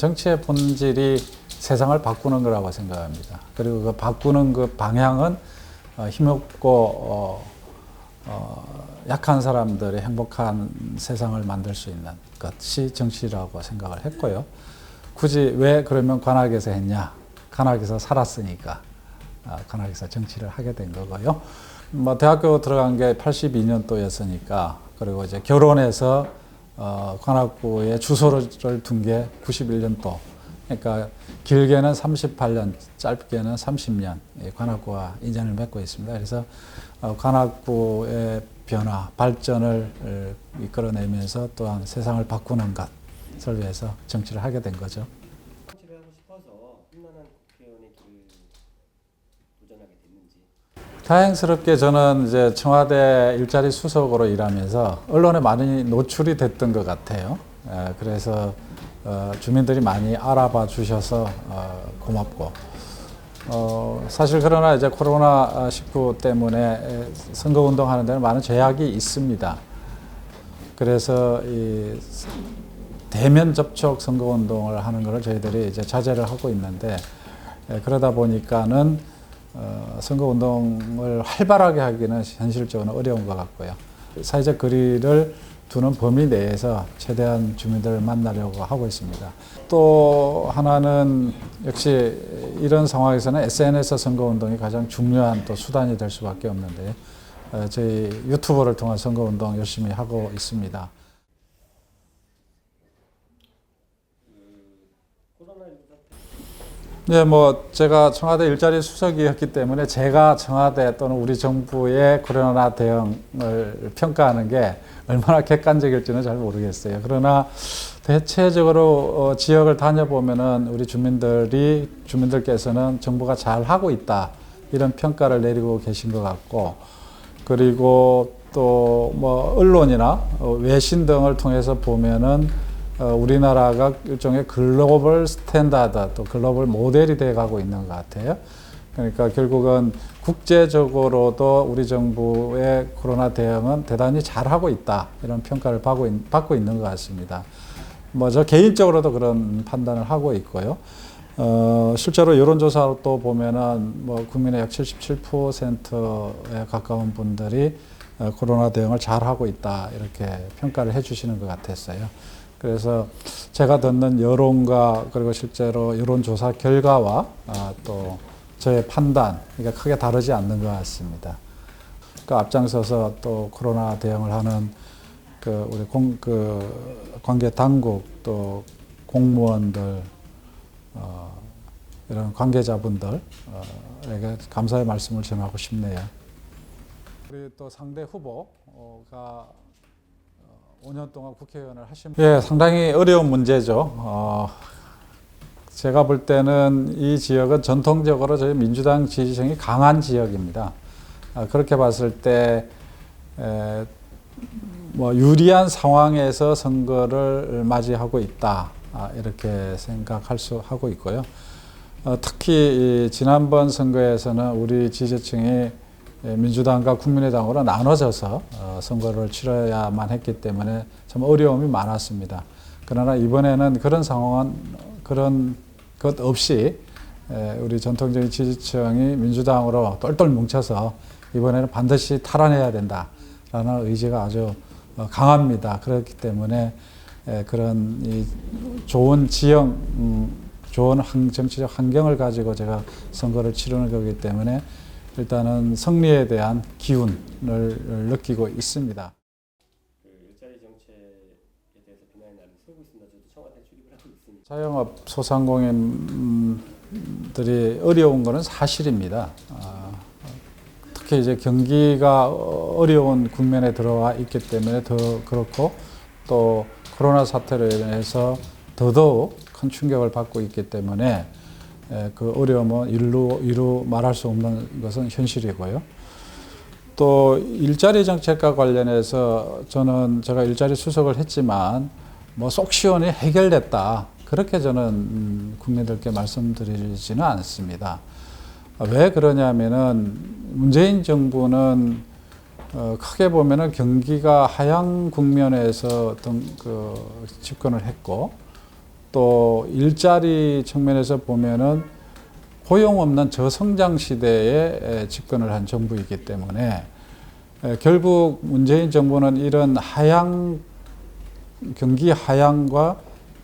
정치의 본질이 세상을 바꾸는 거라고 생각합니다. 그리고 그 바꾸는 그 방향은 힘없고 약한 사람들의 행복한 세상을 만들 수 있는 것이 정치라고 생각을 했고요. 굳이 왜 그러면 관악에서 했냐? 관악에서 살았으니까 관악에서 정치를 하게 된 거고요. 뭐 대학교 들어간 게 82년도였으니까 그리고 이제 결혼해서 관악구에 주소를 둔 게 91년도. 그러니까 길게는 38년, 짧게는 30년 관악구와 인연을 맺고 있습니다. 그래서 관악구의 변화, 발전을 이끌어내면서 또한 세상을 바꾸는 것을 위해서 정치를 하게 된 거죠. 정치를 하고 싶어서 험난한 국회의원의 길을 도전하게 됐는지. 다행스럽게 저는 이제 청와대 일자리 수석으로 일하면서 언론에 많이 노출이 됐던 것 같아요. 그래서 주민들이 많이 알아봐 주셔서 고맙고, 사실 그러나 이제 코로나19 때문에 선거운동 하는 데는 많은 제약이 있습니다. 그래서 이 대면 접촉 선거운동을 하는 것을 저희들이 이제 자제를 하고 있는데, 그러다 보니까는 선거운동을 활발하게 하기는 현실적으로 어려운 것 같고요. 사회적 거리를 두는 범위 내에서 최대한 주민들을 만나려고 하고 있습니다. 또 하나는 역시 이런 상황에서는 SNS 선거운동이 가장 중요한 또 수단이 될 수밖에 없는데, 저희 유튜브를 통한 선거운동 열심히 하고 있습니다. 네, 뭐 제가 청와대 일자리 수석이었기 때문에 제가 청와대 또는 우리 정부의 코로나 대응을 평가하는 게 얼마나 객관적일지는 잘 모르겠어요. 그러나 대체적으로 지역을 다녀보면은 우리 주민들께서는 정부가 잘 하고 있다 이런 평가를 내리고 계신 것 같고, 그리고 또 뭐 언론이나 외신 등을 통해서 보면은 우리나라가 일종의 글로벌 스탠다드 또 글로벌 모델이 돼 가고 있는 것 같아요. 그러니까 결국은 국제적으로도 우리 정부의 코로나 대응은 대단히 잘하고 있다 이런 평가를 받고 있는 것 같습니다. 뭐 저 개인적으로도 그런 판단을 하고 있고요. 실제로 여론조사로 또 보면은 뭐 국민의 약 77%에 가까운 분들이 코로나 대응을 잘하고 있다 이렇게 평가를 해주시는 것 같았어요. 그래서 제가 듣는 여론과 그리고 실제로 여론조사 결과와 또 저의 판단, 그러니까 크게 다르지 않는 것 같습니다. 그 앞장서서 또 코로나 대응을 하는 우리 관계 당국 또 공무원들 이런 관계자분들에게 감사의 말씀을 전하고 싶네요. 우리 또 상대 후보가 5년 동안 국회의원을 하신 상당히 어려운 문제죠. 제가 볼 때는 이 지역은 전통적으로 저희 민주당 지지층이 강한 지역입니다. 그렇게 봤을 때 뭐 유리한 상황에서 선거를 맞이하고 있다 이렇게 하고 있고요. 특히 지난번 선거에서는 우리 지지층이 민주당과 국민의당으로 나눠져서 선거를 치러야만 했기 때문에 참 어려움이 많았습니다. 그러나 이번에는 그런 것 없이 우리 전통적인 지지층이 민주당으로 똘똘 뭉쳐서 이번에는 반드시 탈환해야 된다라는 의지가 아주 강합니다. 그렇기 때문에 그런 이 좋은 좋은 정치적 환경을 가지고 제가 선거를 치르는 거기 때문에 일단은 승리에 대한 기운을 느끼고 있습니다. 일자리 정책에 대해서 비난이 나는 쏘고 있습니다. 저도 청와대 출입을 하고 있습니다. 자영업 소상공인들이 어려운 것은 사실입니다. 특히 이제 경기가 어려운 국면에 들어와 있기 때문에 더 그렇고, 또 코로나 사태로 인해서 더더욱 큰 충격을 받고 있기 때문에 그 어려움은 이루 말할 수 없는 것은 현실이고요. 또 일자리 정책과 관련해서 제가 일자리 수석을 했지만 뭐 속 시원히 해결됐다 그렇게 저는 국민들께 말씀드리지는 않습니다. 왜 그러냐면은 문재인 정부는 크게 보면은 경기가 하향 국면에서 집권을 했고, 또 일자리 측면에서 보면은 고용 없는 저성장 시대에 집권을 한 정부이기 때문에 결국 문재인 정부는 이런 경기 하향과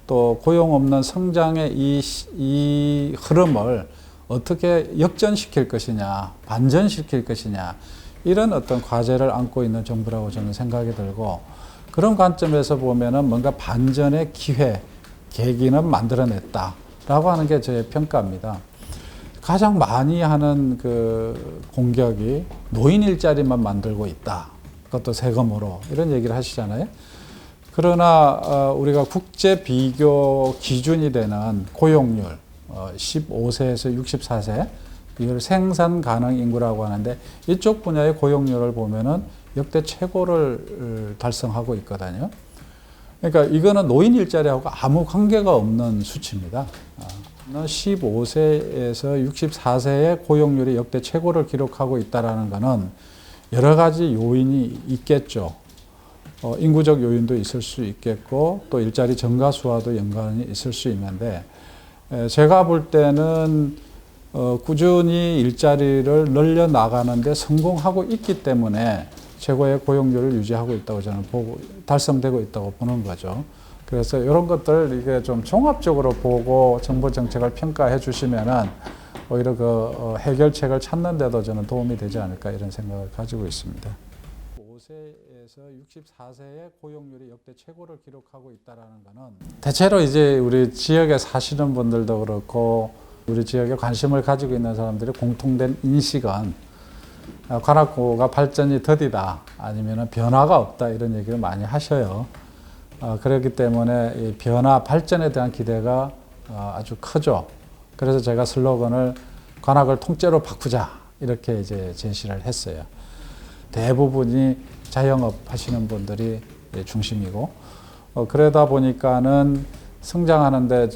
또 고용 없는 성장의 이 흐름을 어떻게 역전시킬 것이냐, 반전시킬 것이냐, 이런 어떤 과제를 안고 있는 정부라고 저는 생각이 들고, 그런 관점에서 보면은 뭔가 반전의 기회, 계기는 만들어냈다라고 하는 게 저의 평가입니다. 가장 많이 하는 그 공격이 노인 일자리만 만들고 있다. 그것도 세금으로. 이런 얘기를 하시잖아요. 그러나 우리가 국제 비교 기준이 되는 고용률, 15세에서 64세, 이걸 생산 가능 인구라고 하는데, 이쪽 분야의 고용률을 보면은 역대 최고를 달성하고 있거든요. 그러니까 이거는 노인 일자리하고 아무 관계가 없는 수치입니다. 15세에서 64세의 고용률이 역대 최고를 기록하고 있다는 것은 여러 가지 요인이 있겠죠. 인구적 요인도 있을 수 있겠고, 또 일자리 증가 수와도 연관이 있을 수 있는데, 제가 볼 때는 꾸준히 일자리를 늘려 나가는데 성공하고 있기 때문에 최고의 고용률을 유지하고 있다고 저는 보고, 달성되고 있다고 보는 거죠. 그래서 이런 것들 이게 좀 종합적으로 보고 정부 정책을 평가해 주시면은 오히려 그 해결책을 찾는 데도 저는 도움이 되지 않을까, 이런 생각을 가지고 있습니다. 5세에서 64세의 고용률이 역대 최고를 기록하고 있다는 것은 대체로 이제 우리 지역에 사시는 분들도 그렇고 우리 지역에 관심을 가지고 있는 사람들이 공통된 인식은 관악구가 발전이 더디다, 아니면 변화가 없다, 이런 얘기를 많이 하셔요. 그렇기 때문에 이 변화, 발전에 대한 기대가 아주 크죠. 그래서 제가 슬로건을 관악을 통째로 바꾸자, 이렇게 이제 제시를 했어요. 대부분이 자영업 하시는 분들이 중심이고, 그러다 보니까는 성장하는데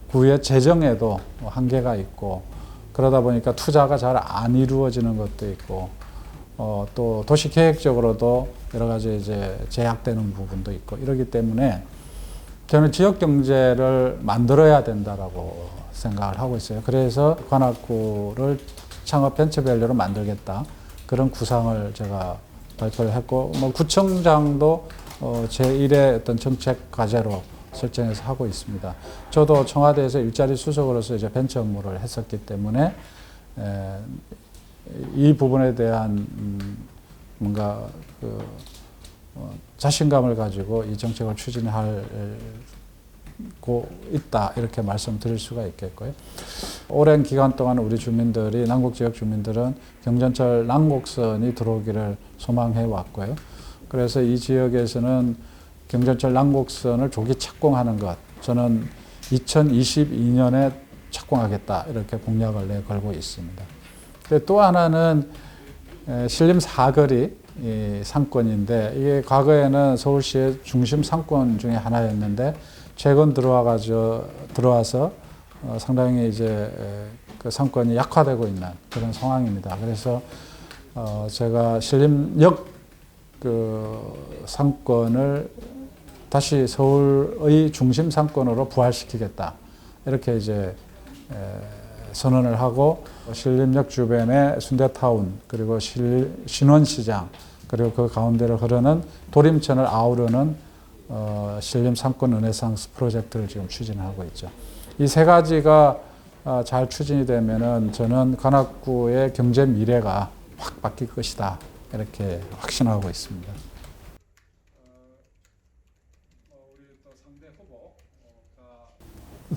구의 재정에도 한계가 있고, 그러다 보니까 투자가 잘 안 이루어지는 것도 있고, 또 도시 계획적으로도 여러 가지 이제 제약되는 부분도 있고, 이러기 때문에 저는 지역 경제를 만들어야 된다라고 생각을 하고 있어요. 그래서 관악구를 창업 벤처밸리로 만들겠다, 그런 구상을 제가 발표를 했고, 구청장도 제1의 어떤 정책 과제로 설정해서 하고 있습니다. 저도 청와대에서 일자리 수석으로서 이제 벤처 업무를 했었기 때문에 이 부분에 대한 뭔가 자신감을 가지고 이 정책을 추진하고 있다, 이렇게 말씀드릴 수가 있겠고요. 오랜 기간 동안 우리 주민들이, 남곡 지역 주민들은 경전철 남곡선이 들어오기를 소망해 왔고요. 그래서 이 지역에서는 경전철 남곡선을 조기 착공하는 것, 저는 2022년에 착공하겠다, 이렇게 공약을 내걸고 있습니다. 또 하나는 신림 사거리 상권인데, 이게 과거에는 서울시의 중심 상권 중에 하나였는데 최근 들어와서 상당히 이제 그 상권이 약화되고 있는 그런 상황입니다. 그래서 제가 신림역 그 상권을 다시 서울의 중심 상권으로 부활시키겠다, 이렇게 이제 선언을 하고, 신림역 주변에 순대타운, 그리고 신원시장, 그리고 그 가운데를 흐르는 도림천을 아우르는 신림 상권 르네상스 프로젝트를 지금 추진하고 있죠. 이 세 가지가 잘 추진이 되면은 저는 관악구의 경제 미래가 확 바뀔 것이다, 이렇게 확신하고 있습니다.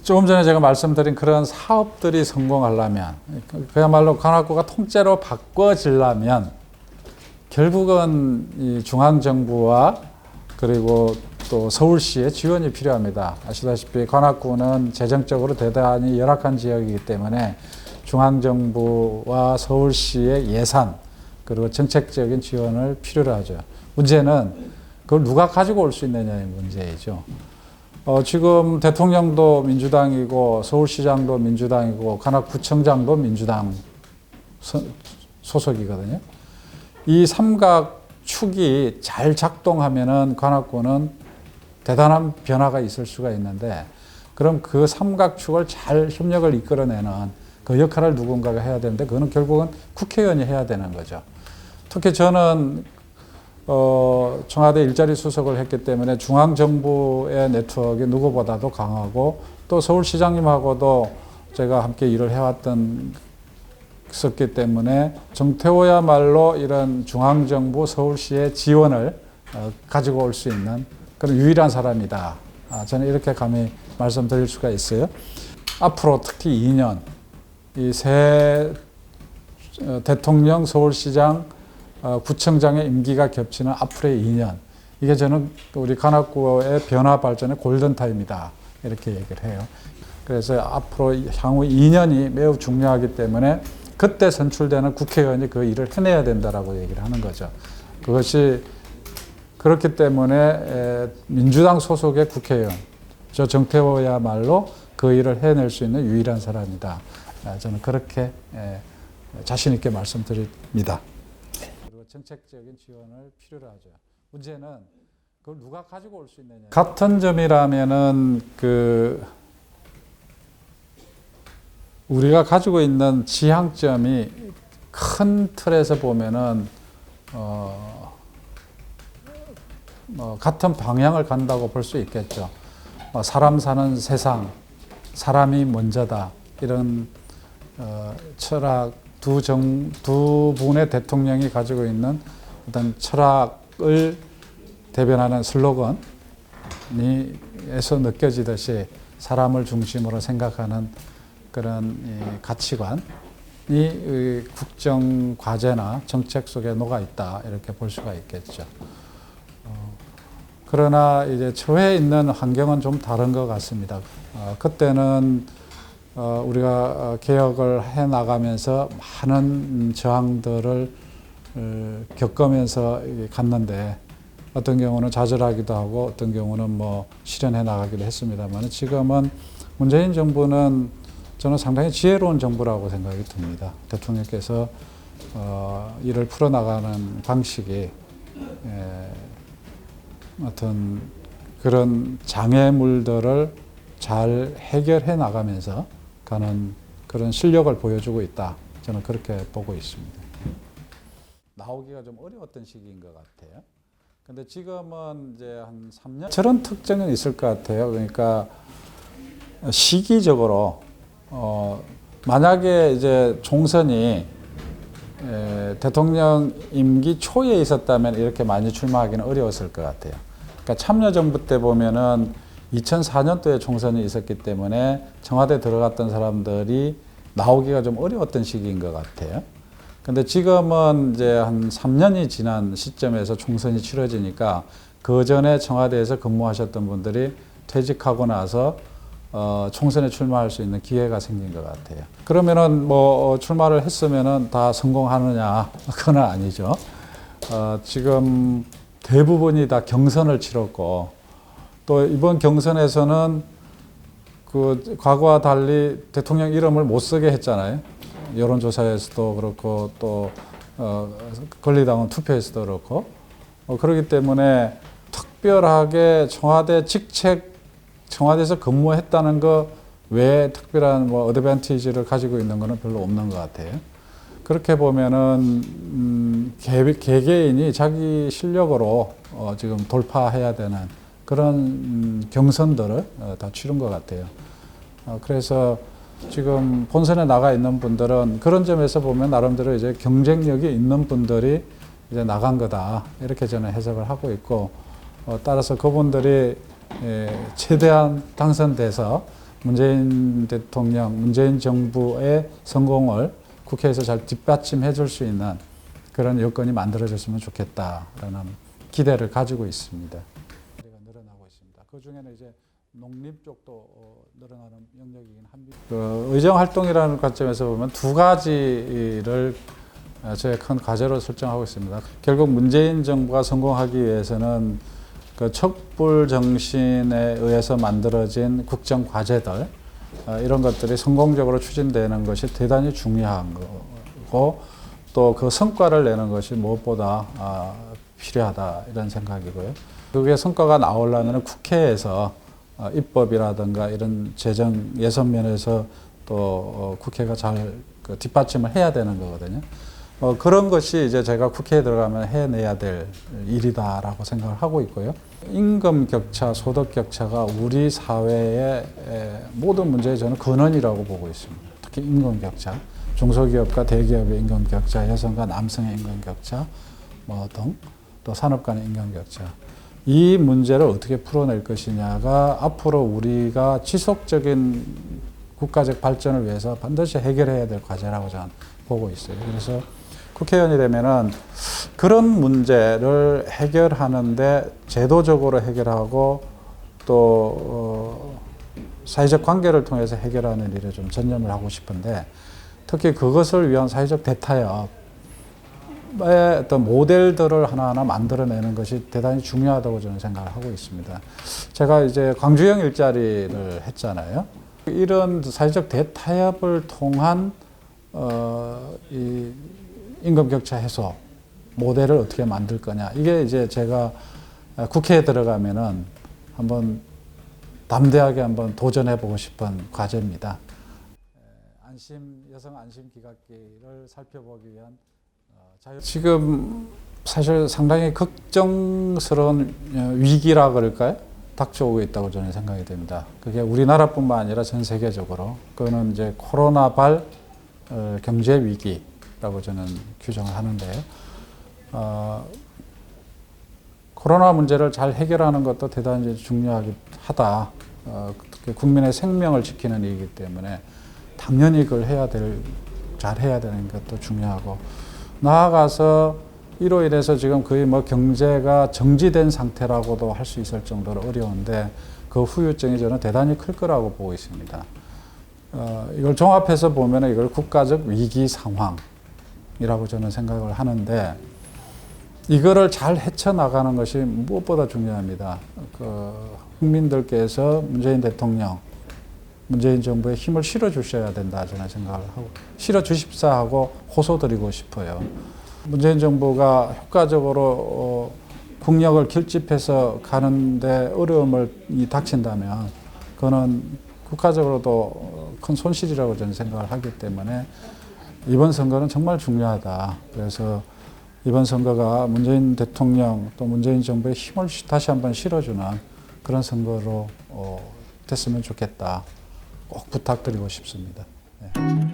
조금 전에 제가 말씀드린 그런 사업들이 성공하려면, 그야말로 관악구가 통째로 바꿔지려면 결국은 이 중앙정부와 그리고 또 서울시의 지원이 필요합니다. 아시다시피 관악구는 재정적으로 대단히 열악한 지역이기 때문에 중앙정부와 서울시의 예산, 그리고 정책적인 지원을 필요로 하죠. 문제는 그걸 누가 가지고 올 수 있느냐의 문제이죠. 지금 대통령도 민주당이고 서울시장도 민주당이고 관악구청장도 민주당 소속이거든요. 이 삼각축이 잘 작동하면은 관악구는 대단한 변화가 있을 수가 있는데 그럼 그 삼각축을 잘 협력을 이끌어내는 그 역할을 누군가가 해야 되는데 그거는 결국은 국회의원이 해야 되는 거죠. 특히 저는 청와대 일자리 수석을 했기 때문에 중앙정부의 네트워크가 누구보다도 강하고 또 서울시장님하고도 제가 함께 일을 해왔던 있었기 때문에 정태호야말로 이런 중앙정부 서울시의 지원을 가지고 올 수 있는 그런 유일한 사람이다. 저는 이렇게 감히 말씀드릴 수가 있어요. 앞으로 특히 2년 이 새 대통령, 서울시장, 구청장의 임기가 겹치는 앞으로의 2년 이게 저는 우리 관악구의 변화 발전의 골든타임이다 이렇게 얘기를 해요. 그래서 앞으로 향후 2년이 매우 중요하기 때문에 그때 선출되는 국회의원이 그 일을 해내야 된다라고 얘기를 하는 거죠. 그것이 그렇기 때문에 민주당 소속의 국회의원, 저 정태호야말로 그 일을 해낼 수 있는 유일한 사람이다. 저는 그렇게 자신 있게 말씀드립니다. 그리고 정책적인 지원을 필요로 하죠. 문제는 그걸 누가 가지고 올 수 있느냐. 같은 점이라면은 우리가 가지고 있는 지향점이 큰 틀에서 보면은 같은 방향을 간다고 볼 수 있겠죠. 사람 사는 세상, 사람이 먼저다 이런 철학 두 분의 대통령이 가지고 있는 어떤 철학을 대변하는 슬로건에서 느껴지듯이 사람을 중심으로 생각하는 그런 가치관이 국정 과제나 정책 속에 녹아 있다 이렇게 볼 수가 있겠죠. 그러나 이제 처해 있는 환경은 좀 다른 것 같습니다. 그때는 우리가 개혁을 해 나가면서 많은 저항들을 겪으면서 갔는데 어떤 경우는 좌절하기도 하고 어떤 경우는 뭐 실현해 나가기도 했습니다만 지금은 문재인 정부는 저는 상당히 지혜로운 정부라고 생각이 듭니다. 대통령께서 일을 풀어나가는 방식이 어떤 그런 장애물들을 잘 해결해 나가면서 가는 그런 실력을 보여주고 있다. 저는 그렇게 보고 있습니다. 나오기가 좀 어려웠던 시기인 것 같아요. 근데 지금은 이제 한 3년 저런 특징은 있을 것 같아요. 그러니까 시기적으로 만약에 이제 총선이 대통령 임기 초에 있었다면 이렇게 많이 출마하기는 어려웠을 것 같아요. 그러니까 참여정부 때 보면은 2004년도에 총선이 있었기 때문에 청와대 들어갔던 사람들이 나오기가 좀 어려웠던 시기인 것 같아요. 근데 지금은 이제 한 3년이 지난 시점에서 총선이 치러지니까 그 전에 청와대에서 근무하셨던 분들이 퇴직하고 나서 총선에 출마할 수 있는 기회가 생긴 것 같아요. 그러면은 뭐 출마를 했으면은 다 성공하느냐? 그건 아니죠. 지금 대부분이 다 경선을 치렀고 또 이번 경선에서는 그 과거와 달리 대통령 이름을 못 쓰게 했잖아요. 여론조사에서도 그렇고 또 권리당원 투표에서도 그렇고 그렇기 때문에 특별하게 청와대 직책 청와대에서 근무했다는 거 외에 특별한 뭐 어드밴티지를 가지고 있는 거는 별로 없는 것 같아요. 그렇게 보면은 개개인이 자기 실력으로 지금 돌파해야 되는 그런 경선들을 다 치른 것 같아요. 그래서 지금 본선에 나가 있는 분들은 그런 점에서 보면 나름대로 이제 경쟁력이 있는 분들이 이제 나간 거다 이렇게 저는 해석을 하고 있고 따라서 그분들이 최대한 당선돼서 문재인 대통령, 문재인 정부의 성공을 국회에서 잘 뒷받침해 줄 수 있는 그런 여건이 만들어졌으면 좋겠다라는 기대를 가지고 있습니다. 늘어나고 있습니다. 그 중에는 이제 농림 쪽도 늘어나는 영역이긴 합니다. 그 의정 활동이라는 관점에서 보면 두 가지를 저의 큰 과제로 설정하고 있습니다. 결국 문재인 정부가 성공하기 위해서는 그 척불 정신에 의해서 만들어진 국정 과제들 이런 것들이 성공적으로 추진되는 것이 대단히 중요한 거고 또 그 성과를 내는 것이 무엇보다 필요하다 이런 생각이고요. 그게 성과가 나오려면 국회에서 입법이라든가 이런 재정 예산 면에서 또 국회가 잘 그 뒷받침을 해야 되는 거거든요. 그런 것이 이제 제가 국회에 들어가면 해내야 될 일이다라고 생각을 하고 있고요. 임금 격차, 소득 격차가 우리 사회의 모든 문제의 저는 근원이라고 보고 있습니다. 특히 임금 격차, 중소기업과 대기업의 임금 격차, 여성과 남성의 임금 격차 등, 또 산업 간의 임금 격차. 이 문제를 어떻게 풀어낼 것이냐가 앞으로 우리가 지속적인 국가적 발전을 위해서 반드시 해결해야 될 과제라고 저는 보고 있어요. 그래서 국회의원이 되면은 그런 문제를 해결하는데 제도적으로 해결하고 또 사회적 관계를 통해서 해결하는 일에 좀 전념을 하고 싶은데 특히 그것을 위한 사회적 대타협의 어떤 모델들을 하나하나 만들어내는 것이 대단히 중요하다고 저는 생각을 하고 있습니다. 제가 이제 광주형 일자리를 했잖아요. 이런 사회적 대타협을 통한 이 임금 격차 해소 모델을 어떻게 만들 거냐. 이게 이제 제가 국회에 들어가면은 한번 담대하게 한번 도전해 보고 싶은 과제입니다. 여성 안심 기각기를 살펴보기 위한 지금 사실 상당히 걱정스러운 위기라 그럴까요? 닥쳐오고 있다고 저는 생각이 됩니다. 그게 우리나라뿐만 아니라 전 세계적으로 그거는 이제 코로나발 경제 위기라고 저는 규정을 하는데요. 코로나 문제를 잘 해결하는 것도 대단히 중요하다. 국민의 생명을 지키는 일이기 때문에 당연히 그걸 잘 해야 되는 것도 중요하고 나아가서 이로 인해서 지금 거의 뭐 경제가 정지된 상태라고도 할 수 있을 정도로 어려운데 그 후유증이 저는 대단히 클 거라고 보고 있습니다. 이걸 종합해서 보면 이걸 국가적 위기 상황이라고 저는 생각을 하는데 이거를 잘 헤쳐나가는 것이 무엇보다 중요합니다. 국민들께서 문재인 대통령, 문재인 정부에 힘을 실어주셔야 된다 저는 생각을 하고 실어주십사 하고 호소드리고 싶어요. 문재인 정부가 효과적으로 국력을 결집해서 가는데 어려움을 닥친다면 그거는 국가적으로도 큰 손실이라고 저는 생각을 하기 때문에 이번 선거는 정말 중요하다. 그래서 이번 선거가 문재인 대통령 또 문재인 정부의 힘을 다시 한번 실어주는 그런 선거로 됐으면 좋겠다. 꼭 부탁드리고 싶습니다. 네.